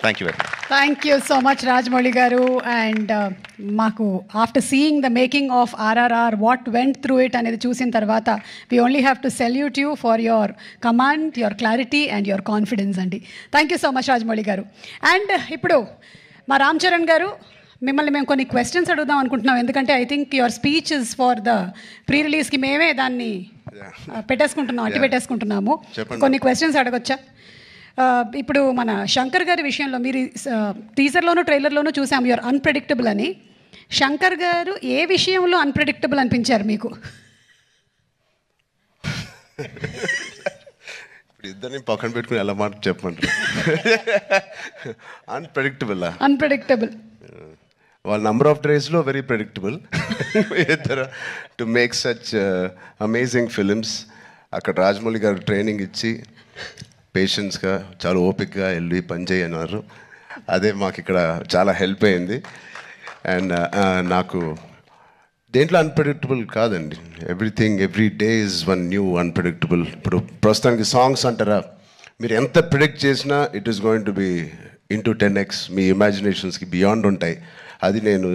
Thank you very much. Thank you so much Rajamouli garu. And మాకు after seeing the making of RRR what went through it అనేది చూసిన తర్వాత we only have to salute you for your command, your clarity and your confidence అండి. Thank you so much Rajamouli garu. And ఇప్పుడు మా రామ్ చరణ్ గారు, మిమ్మల్ని మేము కొన్ని క్వశ్చన్స్ అడుగుదాం అనుకుంటున్నాం. ఎందుకంటే I think your speech is for the pre రిలీజ్కి మేమే దాన్ని పెట్టేసుకుంటున్నాం, అట్టి పెట్టేసుకుంటున్నాము. కొన్ని క్వశ్చన్స్ అడగొచ్చా? ఇప్పుడు మన శంకర్ గారి విషయంలో మీరు టీజర్లోనూ ట్రైలర్లోనూ చూసాము యువర్ అన్ప్రెడిక్టబుల్ అని. శంకర్ గారు ఏ విషయంలో అన్ప్రెడిక్టబుల్ అనిపించారు మీకు? ఇప్పుడు ఇద్దరిని పక్కన పెట్టుకుని ఎలా మాట చెప్పమంటారు? అన్ప్రెడిక్టబుల్ వాళ్ళ నంబర్ ఆఫ్ డేస్లో వెరీ ప్రెడిక్టబుల్ ఇద్దరు to make such amazing films. అక్కడ రాజమౌళి గారు ట్రైనింగ్ ఇచ్చి పేషెన్స్గా చాలా ఓపిక్గా వెళ్ళి పనిచేయన్నారు. అదే మాకు ఇక్కడ చాలా హెల్ప్ అయింది. అండ్ నాకు దేంట్లో అన్ప్రెడిక్టబుల్ కాదండి. Everything every day is one new unpredictable. ఇప్పుడు ప్రస్తుతానికి సాంగ్స్ అంటారా, మీరు ఎంత ప్రిడిక్ట్ చేసినా it is going to be into 10x. మీ ఇమాజినేషన్స్కి బియాండ్ ఉంటాయి. అది నేను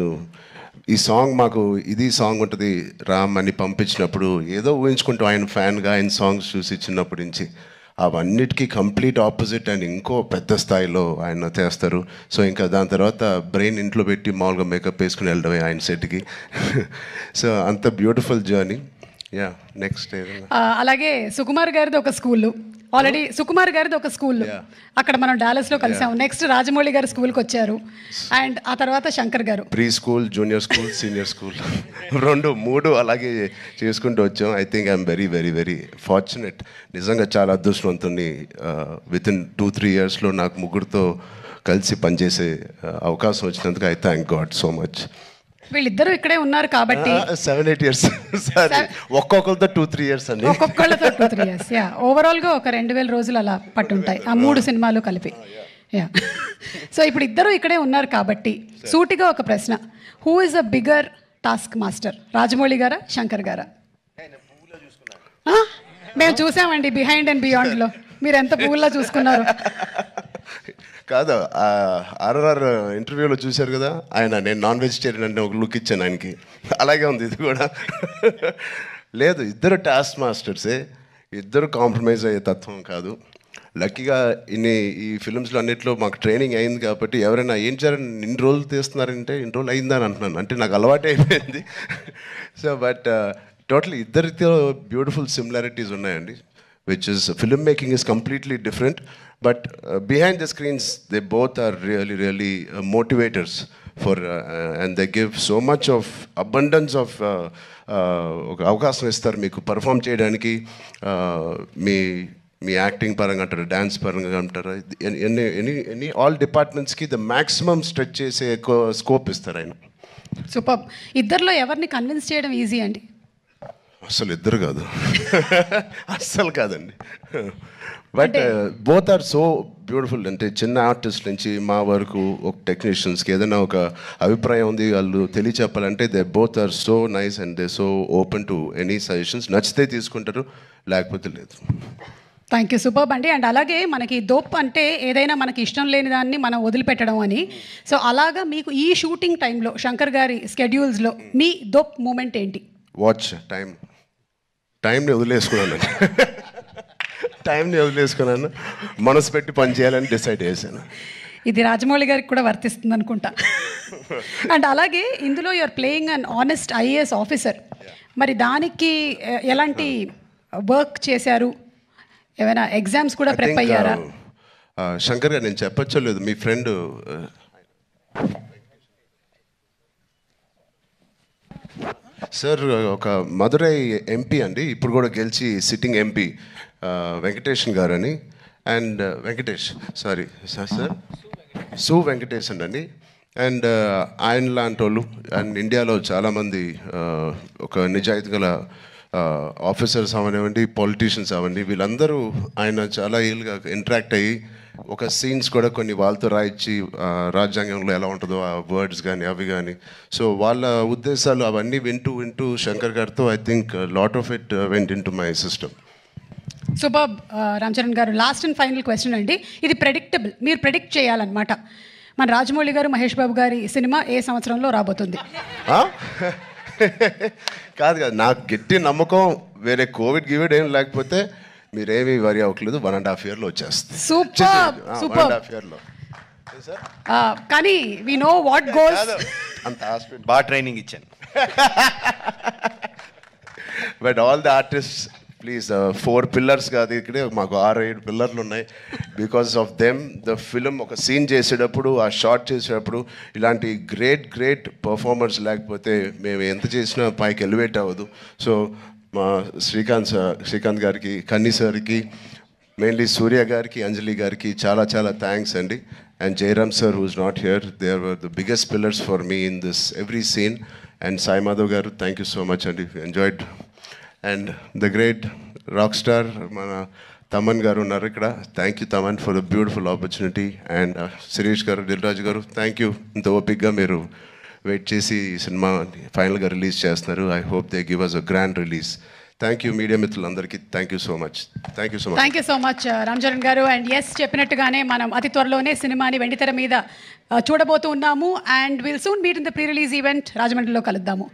ఈ సాంగ్ మాకు ఇది సాంగ్ ఉంటుంది రామ్ అని పంపించినప్పుడు ఏదో ఊహించుకుంటూ ఆయన ఫ్యాన్గా ఆయన సాంగ్స్ చూసి చిన్నప్పటి నుంచి అవన్నిటికీ కంప్లీట్ ఆపోజిట్ అండ్ ఇంకో పెద్ద స్థాయిలో ఆయన చేస్తారు. సో ఇంకా దాని తర్వాత బ్రెయిన్ ఇంట్లో పెట్టి మామూలుగా మేకప్ వేసుకుని వెళ్ళడమే ఆయన సెట్కి. సో అంత బ్యూటిఫుల్ జర్నీ. యా నెక్స్ట్ అలాగే సుకుమార్ గారిది ఒక స్కూల్, ఆల్రెడీ సుకుమార్ గారిది ఒక స్కూల్ అక్కడ మనం డాలస్లో కలిసాము. నెక్స్ట్ రాజమౌళి గారు స్కూల్కి వచ్చారు. అండ్ ఆ తర్వాత శంకర్ గారు pre school, junior school, senior school 2, 3 అలాగే చేసుకుంటూ వచ్చాం. I think I'm very very very fortunate. నిజంగా చాలా అదృష్టవంతుని. వితిన్ 2-3 ఇయర్స్లో నాకు ముగ్గురితో కలిసి పనిచేసే అవకాశం వచ్చినందుకు I thank God so much. వీళ్ళిద్దరూ ఇక్కడే ఉన్నారు కాబట్టి 7-8 ఇయర్స్ ఒక్కొక్కరితో 2-3 ఇయర్స్ అండి. ఒక్కొక్కళ్ళతో 2-3 ఇయర్స్. యా ఓవరాల్గా ఒక 2000 రోజులు అలా పట్టుంటాయి ఆ 3 సినిమాలు కలిపి. యా సో ఇప్పుడు ఇద్దరు ఇక్కడే ఉన్నారు కాబట్టి సూటిగా ఒక ప్రశ్న, who is a bigger task master, Rajamouli గారా శంకర్ గారా? మేము చూసామండి బిహైండ్ అండ్ బియాండ్లో మీరు ఎంత పువ్వులా చూసుకున్నారు. కాదు, ఆర్ఆర్ ఇంటర్వ్యూలో చూశారు కదా ఆయన, నేను నాన్ వెజిటేరియన్ అంటే ఒక లుక్ ఇచ్చాను ఆయనకి. అలాగే ఉంది ఇది కూడా. లేదు, ఇద్దరు టాస్క్ మాస్టర్సే, ఇద్దరు కాంప్రమైజ్ అయ్యే తత్వం కాదు. లక్కీగా ఈ ఫిల్మ్స్లో అన్నింటిలో మాకు ట్రైనింగ్ అయింది కాబట్టి ఎవరైనా ఏం చేయాలని ఇన్ని రోజులు తీస్తున్నారంటే ఇన్ని రోజులు అయిందని అంటున్నాను, అంటే నాకు అలవాటు అయిపోయింది. సో బట్ టోటలీ ఇద్దరితో బ్యూటిఫుల్ సిమిలారిటీస్ ఉన్నాయండి. which is filmmaking is completely different, but behind the screens they both are really motivators for and they give so much of abundance of అవకాశం ఇస్తారు మీకు పర్ఫామ్ చేయడానికి. మీ యాక్టింగ్ పరంగా అంటారు, dance పరంగా అంటారు, ఎనీ ఆల్ డిపార్ట్మెంట్స్కి ద మ్యాక్సిమం స్ట్రెచ్ చేసే స్కోప్ ఇస్తారు ఆయన. సూపర్. ఇద్దరిలో ఎవరిని కన్విన్స్ చేయడం ఈజీ అండి? అసలు ఇద్దరు కాదు, అస్సలు కాదండి. But both are so beautiful. అంటే చిన్న ఆర్టిస్ట్ నుంచి మా వరకు ఒక టెక్నీషియన్స్కి ఏదైనా ఒక అభిప్రాయం ఉంది వాళ్ళు తెలియచెప్పాలంటే they both are so nice and they so open to any suggestions. నచ్చితే తీసుకుంటారు, లేకపోతే లేదు. థ్యాంక్ యూ, సూపర్ అండి. అండ్ అలాగే మనకి దోప్ అంటే ఏదైనా మనకి ఇష్టం లేని దాన్ని మనం వదిలిపెట్టడం అని. సో అలాగా మీకు ఈ షూటింగ్ టైంలో శంకర్ గారి స్కెడ్యూల్స్లో మీ దోప్ మూమెంట్ ఏంటి? వాచ్ టైంని వదిలేసుకున్నాను, మనసు పెట్టి పని చేయాలని డిసైడ్ చేశాను. ఇది రాజమౌళి గారికి కూడా వర్తిస్తుంది అనుకుంటా. అండ్ అలాగే ఇందులో you're playing an honest IAS officer. మరి దానికి ఎలాంటి వర్క్ చేశారు? ఏమైనా ఎగ్జామ్స్ కూడా ప్రిపేర్ అయ్యారా? శంకర్ గారు నేను చెప్పచ్చో లేదు, మీ ఫ్రెండ్ సార్ ఒక మదురై ఎంపీ అండి, ఇప్పుడు కూడా గెలిచి సిట్టింగ్ ఎంపీ వెంకటేషన్ గారు అని. అండ్ సార్ సు వెంకటేషన్ అండి. అండ్ ఆయన లాంటి వాళ్ళు అండ్ ఇండియాలో చాలామంది ఒక నిజాయితీ గల ఆఫీసర్స్ అవనివ్వండి, పొలిటీషియన్స్ అవ్వండి, వీళ్ళందరూ ఆయన చాలా ఏళ్ళుగా ఇంటరాక్ట్ అయ్యి ఒక సీన్స్ కూడా కొన్ని వాళ్ళతో రాయించి రాజ్యాంగంలో ఎలా ఉంటుందో ఆ వర్డ్స్ కానీ అవి కానీ. సో వాళ్ళ ఉద్దేశాలు అవన్నీ వింటూ శంకర్ గారితో I think lot of it went in to my system. Super Ram Charan garu. Last and final question అండి, ఇది ప్రెడిక్టబుల్, మీరు ప్రెడిక్ట్ చేయాలన్నమాట. మన రాజమౌళి గారు మహేష్ బాబు గారి సినిమా ఏ సంవత్సరంలో రాబోతుంది? కాదు నాకు గట్టి నమ్మకం, వేరే కోవిడ్ గివిడ్ ఏం లేకపోతే మీరేమీ వరి అవ్వట్లేదు, 1.5 yearలో వచ్చేస్తుంది. Super super. 1.5 yearలో. కానీ వి నో వాట్ గోస్. అంత హాస్పిటల్ బాగా ట్రైనింగ్ ఇచ్చాను. But all the artist please, 4 pillars కాదు ఇక్కడే, మాకు 6-7 పిల్లర్లు ఉన్నాయి. Because of them the film ఒక సీన్ చేసేటప్పుడు, ఆ షార్ట్ చేసేటప్పుడు ఇలాంటి గ్రేట్ పర్ఫార్మర్స్ లేకపోతే మేము ఎంత చేసినా పైకి ఎలివేట్ అవ్వదు. సో మా శ్రీకాంత్ గారికి, కన్నీ సార్కి, మెయిన్లీ సూర్య గారికి, అంజలి గారికి చాలా థ్యాంక్స్ అండి. And Jayaram sir who's not here, they are the biggest pillars for me in this every scene. And Sai Madhav గారు, థ్యాంక్ యూ సో మచ్ అండి, enjoyed. And the great rock star మన తమన్ గారు ఉన్నారు ఇక్కడ, thank you Thaman for the beautiful opportunity. And Sirish గారు, దిల్ రాజు గారు, thank you, ఇంత ఓపిక్గా మీరు వెయిట్ చేసి ఈ సినిమా ఫైనల్గా రిలీజ్ చేస్తున్నారు. I hope they give us a grand release. Thank you media మిత్రులందరికీ, thank you so much. Thank you so much Ram Charan garu. And yes, చెప్పినట్టుగానే మనం అతి త్వరలోనే సినిమాని వెండితెర మీద చూడబోతూ ఉన్నాము. And will soon meet in the pre release event. రాజమండ్రిలో కలుద్దాము.